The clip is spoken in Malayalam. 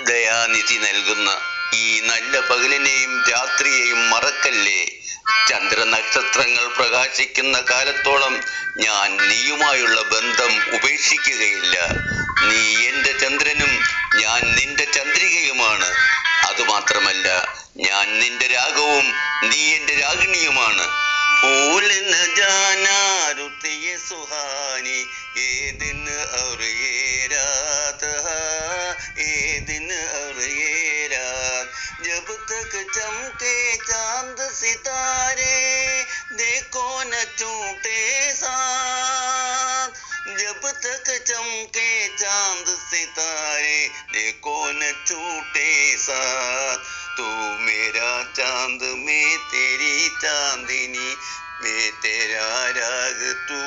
ദയാനിധി നൽകുന്ന ഈ നല്ല പകലിനെയും രാത്രിയെയും മറക്കല്ലേ. ചന്ദ്രനക്ഷത്രങ്ങൾ പ്രകാശിക്കുന്ന കാലത്തോളം ഞാൻ നീയുമായുള്ള ബന്ധം ഉപേക്ഷിക്കുകയില്ല. നീ എൻ്റെ ചന്ദ്രനും ഞാൻ നിന്റെ ചന്ദ്രികയുമാണ്. അതുമാത്രമല്ല, ഞാൻ നിന്റെ രാഗവും നീ എൻ്റെ രാഗിണിയുമാണ്. फूल न जाना रुत ये सुहानी, ये दिन और ये रात, ये दिन और ये रात. जब तक चमके चांद सितारे, देखो न टूटे साथ. जब तक चमके चांद सितारे, देखो न टूटे साथ. तू मेरा चांद, मैं तेरी चांदनी, मैं तेरा राग, तू